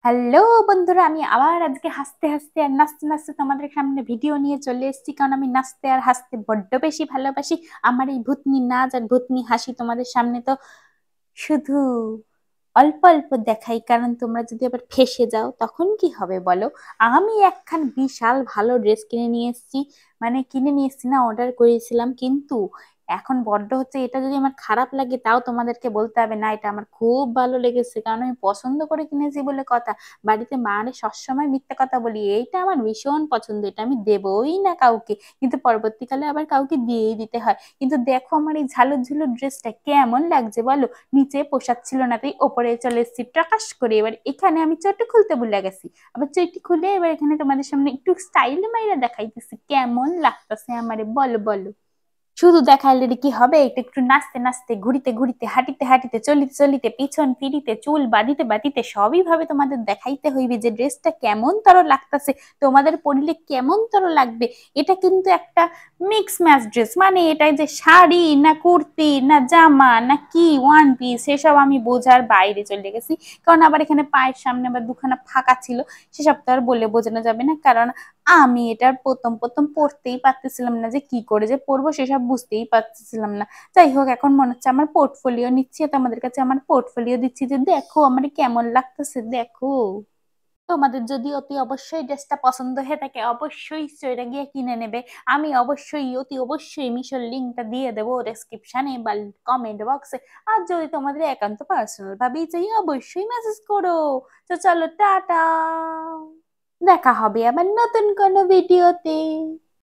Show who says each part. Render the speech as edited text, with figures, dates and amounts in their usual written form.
Speaker 1: Hello বন্ধুরা, আমি আবার আজকে হাসতে হাসতে আর নাচতে নাচতে তোমাদের সামনে ভিডিও নিয়ে চলে এসেছি। কারণ আমি নাচতে আর হাসতে বড্ড বেশি ভালোবাসি। আমার এই ভূতনি নাচ আর ভূতনি হাসি তোমাদের সামনে তো শুধু অল্প অল্প দেখাই, কারণ তোমরা যদি আবার ফেঁসে যাও তখন কি হবে বলো। আমি একখান বিশাল ভালো ড্রেস কিনে নিয়ে এসেছি। মানে কিনে নিয়ে এসেছি না, অর্ডার করেছিলাম। কিন্তু এখন বড্ড হচ্ছে, এটা যদি আমার খারাপ লাগে তাও তোমাদেরকে বলতে হবে না এটা আমার খুব ভালো লেগেছে, কারণ আমি পছন্দ করে কিনেছি বলে কথা। বাড়িতে মারে সবসময় মিথ্যে কথা বলি, এইটা আমার ভীষণ পছন্দ, এটা আমি দেবই না কাউকে, কিন্তু পরবর্তীকালে আবার কাউকে দিয়েই দিতে হয়। কিন্তু দেখো আমার এই ঝালুর ঝুলুর ড্রেসটা কেমন লাগছে বলো। নিচে পোষাচ্ছিল না, তাই ওপরে চলে এসেছি প্রকাশ করে। এবার এখানে আমি চটি খুলতে ভুলে গেছি, আবার চটি খুলে এবার এখানে তোমাদের সামনে একটু স্টাইল মাইরা দেখাইতেছি কেমন লাগতেছে আমারে, বলো বলো। শুধু দেখাইলে কি হবে, একটু একটু নাচতে নাচতে, ঘুরিতে ঘুরিতে, হাঁটিতে হাঁটিতে, চলিতে চলিতে, পিছন ফিরিতে, চুল বাঁধিতে বাঁধিতে সবই ভাবে তোমাদের দেখাইতে হইবে যে ড্রেসটা কেমন তর লাগতেছে, তোমাদের পরিলে কেমন তর লাগবে। এটা কিন্তু একটা মিক্স ম্যাচ ড্রেস, মানে এটা যে শাড়ি না কুর্তি না জামা না কি ওয়ান পিস সেসব আমি বোঝার বাইরে চলে গেছি। কারণ আবার এখানে পায়ের সামনে আবার দুখানা ফাঁকা ছিল, সেসব তো আর বলে বোঝানো যাবে না। কারণ আমি এটা প্রথম প্রথম পড়তেই পারতেছিলাম না, যে কি করে যে পড়বো সেসব বুঝতেই পারতেছিলাম না। যাই হোক, এখন মনে হচ্ছে আমার পোর্টফোলিও নিচ্ছি, তোমাদের কাছে আমার পোর্টফোলিও দিচ্ছি যে দেখো আমার কেমন লাগতেছে দেখো। তোমাদের যদি অতি অবশ্যই ড্রেসটা পছন্দ হয়ে থাকে অবশ্যই সেটা গিয়ে কিনে নেবে। আমি অবশ্যই অতি অবশ্যই মিশোর লিঙ্কটা দিয়ে দেবো ডেসক্রিপশনে বা কমেন্ট বক্সে। আর যদি তোমাদের একান্ত পার্সোনাল ভাবেই চাই অবশ্যই মেসেজ করো। তো চলো টাটা, দেখা হবে আবার নতুন কোনো ভিডিওতে।